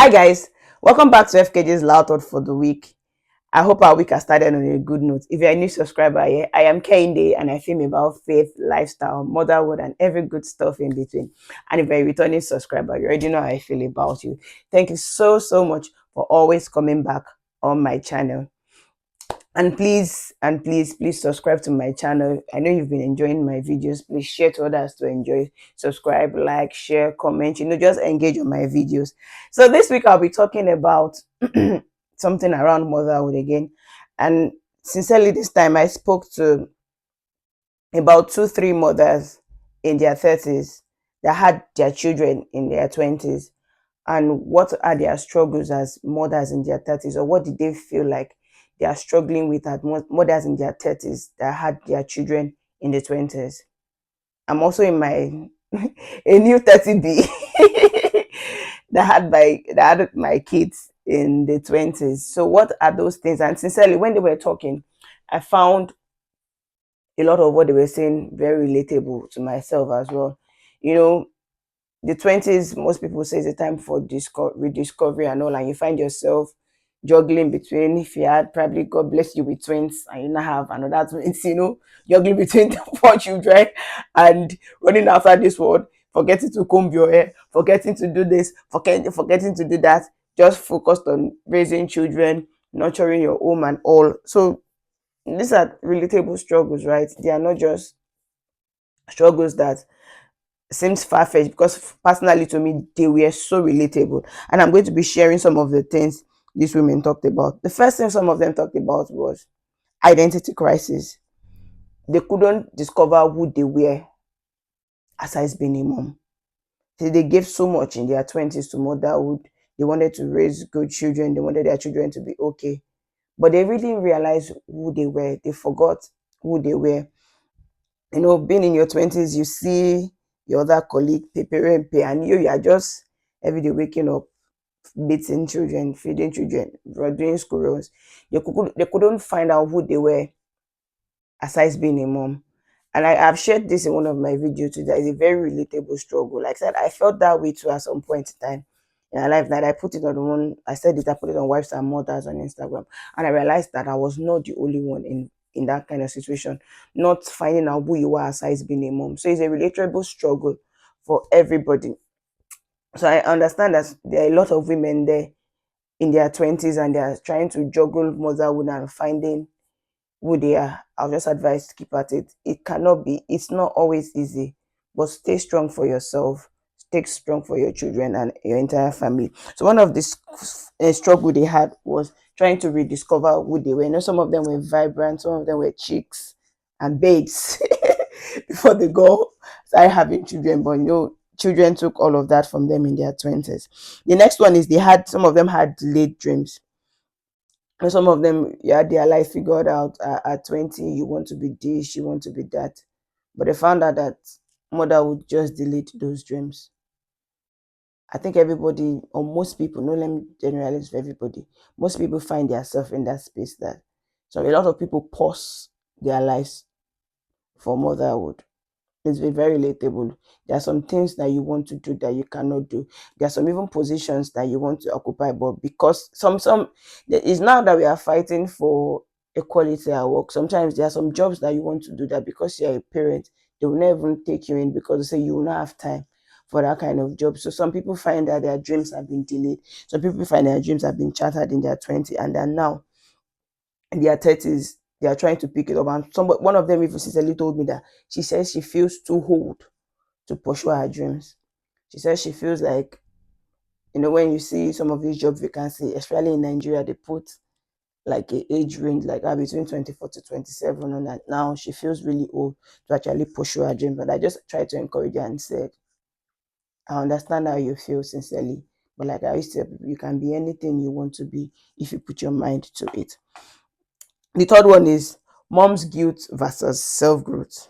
Hi guys, welcome back to FKJ's Loud Thought for the week. I hope our week has started on a good note. If you're a new subscriber here, I am Kende and I film about faith, lifestyle, motherhood, and every good stuff in between. And if you're a returning subscriber, you already know how I feel about you. Thank you so much for always coming back on my channel. And please subscribe to my channel. I know you've been enjoying my videos. Please share to others to enjoy. Subscribe, like, share, comment, just engage on my videos. So this week I'll be talking about something around motherhood again. And sincerely, this time I spoke to about 2 3 mothers in their 30s that had their children in their 20s, and what are their struggles as mothers in their 30s, or what did they feel like they are struggling with as mothers in their 30s that had their children in the 20s. I'm also in my a new 30B that had my kids in the 20s. So what are those things? And sincerely, when they were talking, I found a lot of what they were saying very relatable to myself as well. You know, the 20s, most people say, is a time for rediscovery and all, and you find yourself juggling between, if you had probably, God bless you with twins and you now have another twins, juggling between 4 children and running after this world, forgetting to comb your hair, forgetting to do this, forgetting to do that, just focused on raising children, nurturing your home and all. So these are relatable struggles, right? They are not just struggles that seems far-fetched, because personally to me they were so relatable, and I'm going to be sharing some of the things these women talked about. The first thing some of them talked about was identity crisis. They couldn't discover who they were aside being a mom. So they gave so much in their 20s to motherhood. They wanted to raise good children, they wanted their children to be okay, but they really didn't realize who they were. They forgot who they were. Being in your 20s, you see your other colleague preparing pay, and you are just every day waking up, beating children, feeding children, doing school runs. They couldn't find out who they were aside being a mom. And I've shared this in one of my videos too. That is a very relatable struggle. Like I said, I felt that way too at some point in time in my life. That I put it on one, I said it, I put it on Wives and Mothers on Instagram. And I realized that I was not the only one in that kind of situation, not finding out who you are aside being a mom. So it's a relatable struggle for everybody. So I understand that there are a lot of women there in their 20s and they are trying to juggle motherhood and finding who they are. I'll just advise to keep at it. It's not always easy, but stay strong for yourself, stay strong for your children and your entire family. So one of the struggle they had was trying to rediscover who they were. Some of them were vibrant, some of them were chicks and babes before they go start having children, but children took all of that from them in their 20s. The next one is some of them had delayed dreams. And some of them, you had their life figured out at 20. You want to be this, you want to be that, but they found out that mother would just delete those dreams. I think everybody, or most people, no, let me generalize for everybody, most people find themselves in that space. That so a lot of people pause their lives for motherhood. It's very relatable. There are some things that you want to do that you cannot do. There are some even positions that you want to occupy, but because it's now that we are fighting for equality at work. Sometimes there are some jobs that you want to do that because you're a parent, they will never even take you in because they say you will not have time for that kind of job. So some people find that their dreams have been delayed. Some people find their dreams have been shattered in their 20s, and then now in their 30s, they are trying to pick it up. And one of them even sincerely told me that she says she feels too old to pursue her dreams. She says she feels like, when you see some of these job vacancies, especially in Nigeria, they put like a age range like between 24 to 27, and that now she feels really old to actually pursue her dreams. But I just tried to encourage her and said, I understand how you feel sincerely, but like I used to tell people, you can be anything you want to be if you put your mind to it. The third one is mom's guilt versus self-growth.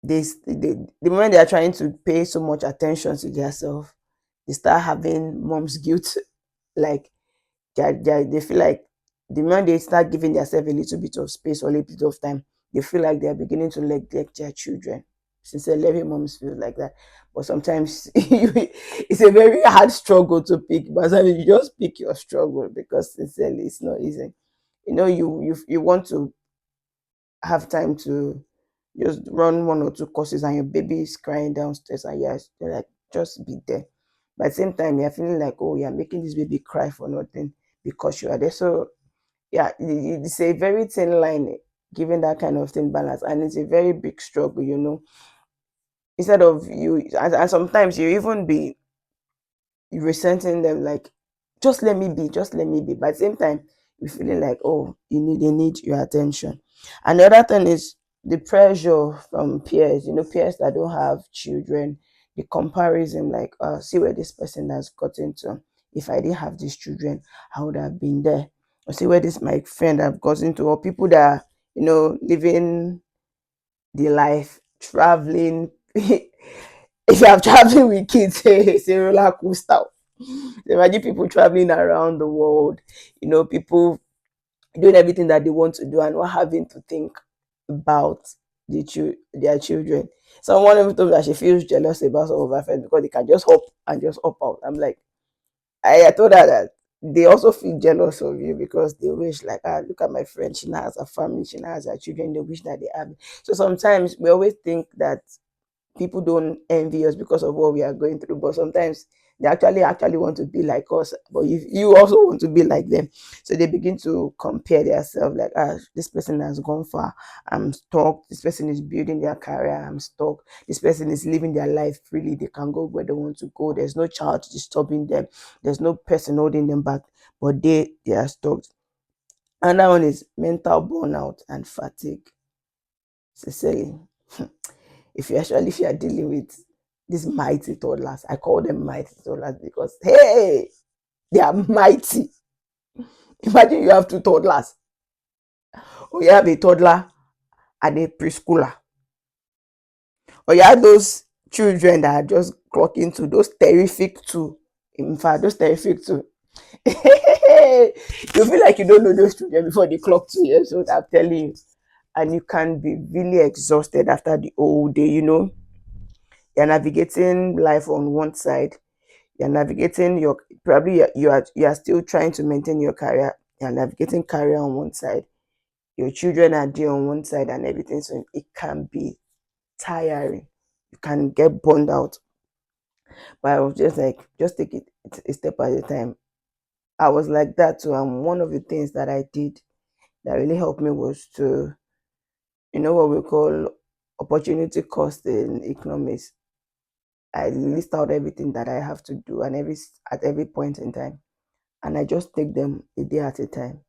The moment they are trying to pay so much attention to themselves, they start having mom's guilt. Like they feel like the moment they start giving themselves a little bit of space or a little bit of time, they feel like they are beginning to neglect their children. Sincerely, every moms feel like that. But sometimes it's a very hard struggle to pick. But sometimes you just pick your struggle because sincerely, it's not easy. You want to have time to just run one or two courses, and your baby is crying downstairs, and you're like, just be there. But at the same time, you're feeling like, oh, you're making this baby cry for nothing because you are there. So yeah, it's a very thin line, given that kind of thin balance, and it's a very big struggle. Instead of you, and sometimes you even be resenting them, like, just let me be, just let me be. But at the same time, you're feeling like, oh, they need your attention. And the other thing is the pressure from peers, peers that don't have children, the comparison, like, see where this person has gotten to. If I didn't have these children, I would have been there. Or see where this my friend have gotten to, or people that are, living the life, traveling. If you are traveling with kids, it's a roller coaster. Imagine people traveling around the world, people doing everything that they want to do and not having to think about their children. Someone even told me that she feels jealous about some of her friends because they can just hop and just hop out. I'm like, I told her that they also feel jealous of you because they wish, like, look at my friend, she now has a family, she now has her children, they wish that they have. So sometimes we always think that people don't envy us because of what we are going through, but sometimes they actually want to be like us, but you also want to be like them. So they begin to compare themselves, like, this person has gone far, I'm stuck. This person is building their career, I'm stuck. This person is living their life freely, they can go where they want to go, there's no child disturbing them, there's no person holding them back, but they are stuck. And that one is mental burnout and fatigue. Sincerely, if you are dealing with these mighty toddlers, I call them mighty toddlers because, hey, they are mighty. Imagine you have two toddlers, or you have a toddler and a preschooler, or you have those children that are just clocking to those terrific two. In fact, those terrific two. You feel like you don't know those children before they clock 2 years old. I'm telling you, and you can be really exhausted after the whole day. You're navigating life on one side, you're navigating your, probably you are still trying to maintain your career, you're navigating career on one side, your children are there on one side, and everything. So it can be tiring, you can get burned out. But I was just like, just take it a step at a time. I was like that too, and one of the things that I did that really helped me was to, what we call opportunity cost in economics. I list out everything that I have to do, and at every point in time, and I just take them a day at a time.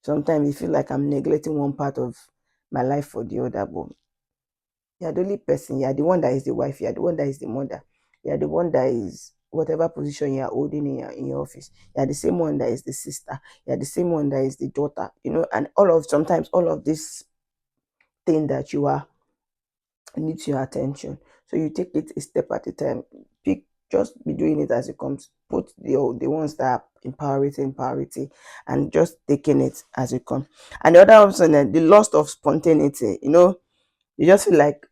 Sometimes it feel like I'm neglecting one part of my life for the other, but you're the only person. You're the one that is the wife. You're the one that is the mother. You're the one that is whatever position you're holding in your office. You're the same one that is the sister. You're the same one that is the daughter. And sometimes all of this thing that you are needs your attention. So you take it a step at a time. Pick, just be doing it as it comes. Put the ones that are in priority, and just taking it as it comes. And the other option, the loss of spontaneity. You just feel like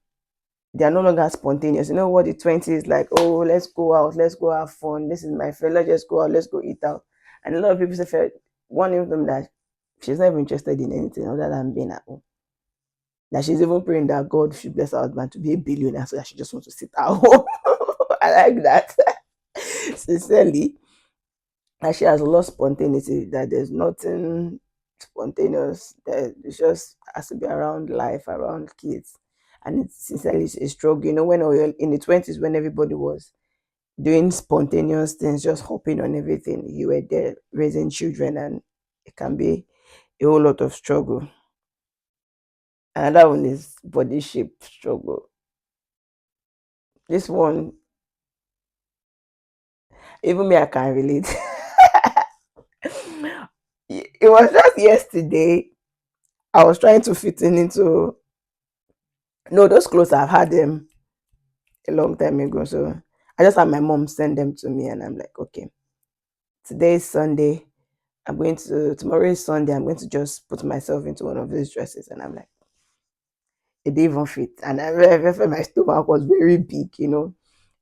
they are no longer spontaneous. You know what the 20s like? Oh, let's go out, let's go have fun. This is my friend. Let's just go out, let's go eat out. And a lot of people say, one of them that she's not even interested in anything other than being at home. That she's even praying that God should bless her husband to be a billionaire, so that she just wants to sit at home. I like that. Sincerely, that she has lost spontaneity, that there's nothing spontaneous, that it just has to be around life, around kids. And it's sincerely a struggle. When we were in the 20s, when everybody was doing spontaneous things, just hopping on everything, you were there raising children, and it can be a whole lot of struggle. Another one is body shape struggle. This one, even me, I can relate. It was just yesterday. I was trying to fit in into, no, those clothes I've had them a long time ago. So I just had my mom send them to me, and I'm like, okay, today is Sunday. Tomorrow is Sunday. I'm going to just put myself into one of these dresses. And I'm like, it didn't even fit. And I felt my stomach was very big, you know.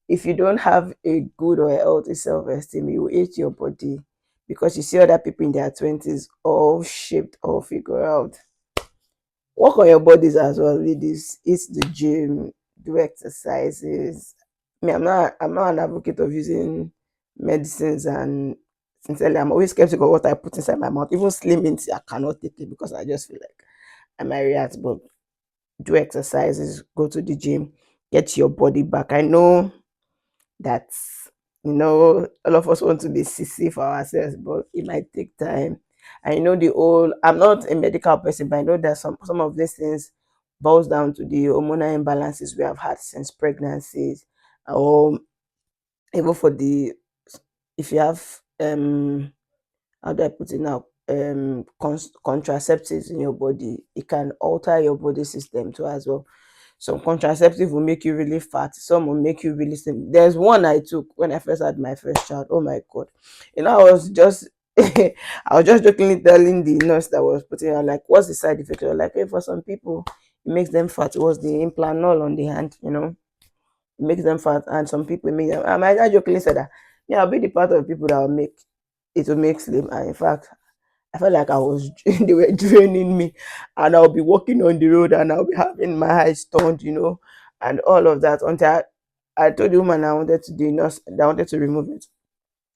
If you don't have a good or a healthy self-esteem, you will hate your body because you see other people in their 20s all shaped, all figure out. Work on your bodies as well, ladies. Eat the gym, do exercises. I'm not an advocate of using medicines, and sincerely I'm always skeptical of what I put inside my mouth. Even slimming, I cannot take it because I just feel like I might react. But do exercises, go to the gym, get your body back. I know that, all of us want to be sissy for ourselves, but it might take time. I know the whole, I'm not a medical person, but I know that some of these things boils down to the hormonal imbalances we have had since pregnancies, or even for the, if you have how do I put it now? Contraceptives in your body, it can alter your body system too as well. Some contraceptive will make you really fat, some will make you really slim. There's one I took when I first had my first child. Oh my god. I was just I was just jokingly telling the nurse that was putting it on, like, what's the side effect? They were like, hey, for some people it makes them fat. It was the implanol on the hand, it makes them fat, and some people it makes them, I jokingly said that, yeah, I'll be the part of people that will make slim. And in fact, I felt like I was they were draining me, and I'll be walking on the road and I'll be having my eyes turned, and all of that until I told the woman I wanted to do nurse that I wanted to remove it.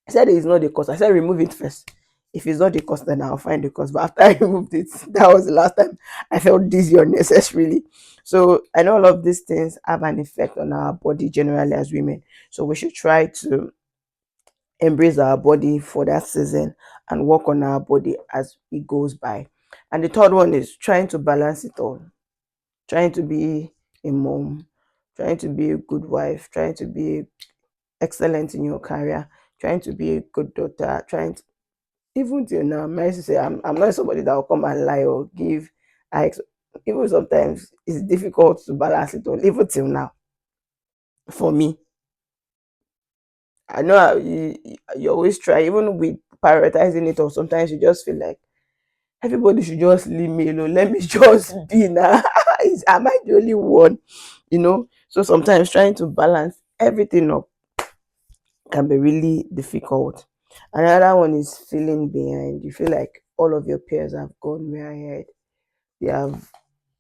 I said it's not the cost. I said remove it first. If it's not the cost, then I'll find the cost. But after I removed it, that was the last time I felt dizzy unnecessarily. So I know all of these things have an effect on our body generally as women. So we should try to embrace our body for that season and work on our body as it goes by. And the third one is trying to balance it all, trying to be a mom, trying to be a good wife, trying to be excellent in your career, trying to be a good daughter, trying to, even till now, I used to say I'm not somebody that will come and lie or give. I even sometimes it's difficult to balance it all, even till now for me. I know you always try, even with prioritizing it, or sometimes you just feel like everybody should just leave me alone. Let me just be now. Am I the only one? So sometimes trying to balance everything up can be really difficult. Another one is feeling behind. You feel like all of your peers have gone way ahead. They have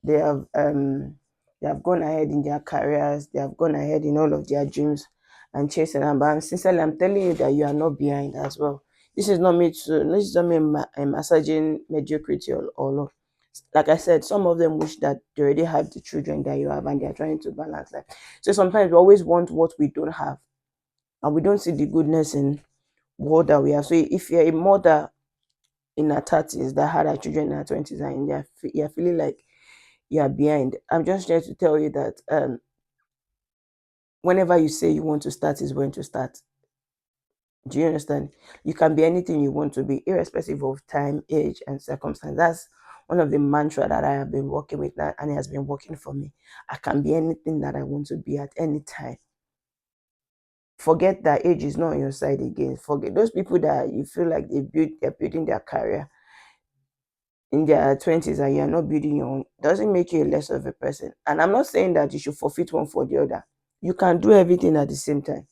they have they have gone ahead in their careers, they have gone ahead in all of their dreams and chasing them. But sincerely, I'm telling you that you are not behind as well. This is not me massaging mediocrity or love. Like I said, some of them wish that they already have the children that you have and they're trying to balance life. So sometimes we always want what we don't have, and we don't see the goodness in what that we have. So if you're a mother in her 30s that had her children in her 20s, and you're feeling like you're behind, I'm just here to tell you that whenever you say you want to start is when to start. Do you understand? You can be anything you want to be, irrespective of time, age, and circumstance. That's one of the mantra that I have been working with now, and it has been working for me. I can be anything that I want to be at any time. Forget that age is not on your side again. Forget those people that you feel like they're building their career in their 20s and you're not building your own. Doesn't make you less of a person. And I'm not saying that you should forfeit one for the other. You can do everything at the same time.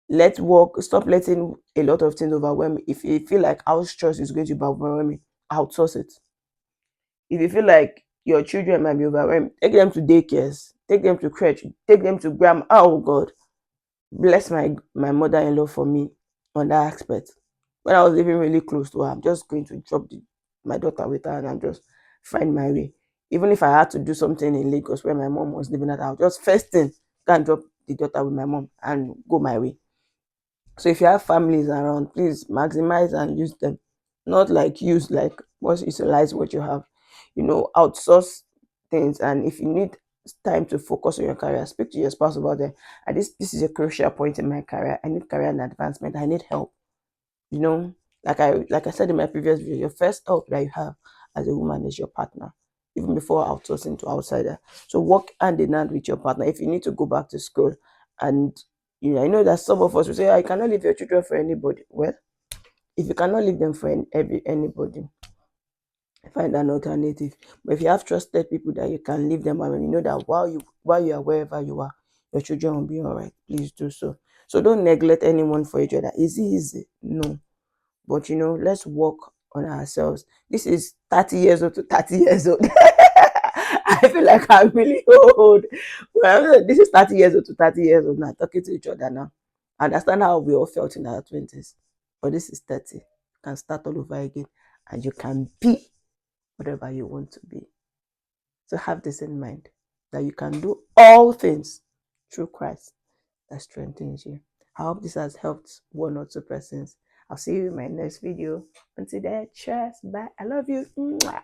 Let work, stop letting a lot of things overwhelm you. If you feel like house chores is going to be overwhelming, outsource it. If you feel like your children might be overwhelmed, take them to daycares, take them to crèche, take them to grandma. Oh God, bless my mother-in-law for me on that aspect. When I was living really close to her, I'm just going to drop my daughter with her and I'm just find my way. Even if I had to do something in Lagos where my mom was living at, I'll just first thing go and drop the daughter with my mom and go my way. So if you have families around, please maximize and use them. Not like use, like once utilize what you have. Outsource things, and if you need time to focus on your career, speak to your spouse about it. And this is a crucial point in my career. I need career and advancement. I need help. You know, like I said in my previous video, your first help that you have as a woman is your partner, even before outsourcing to outsider. So work hand in hand with your partner. If you need to go back to school, and I know that some of us will say, I cannot leave your children for anybody. Well, if you cannot leave them for anybody, Find an alternative. But if you have trusted people that you can leave them alone, you know that while you are wherever you are, your children will be all right. Please do so. So don't neglect anyone for each other. Is it easy? No. But let's work on ourselves. This is 30 years old to 30 years old. I feel like I'm really old. Well, this is 30 years old to 30 years old now, talking to each other now. I understand how we all felt in our 20s. But this is 30. You can start all over again and you can be whatever you want to be. So have this in mind, that you can do all things through Christ that strengthens you. I hope this has helped one or two persons. I'll see you in my next video. Until then, cheers. Bye. I love you. Mwah.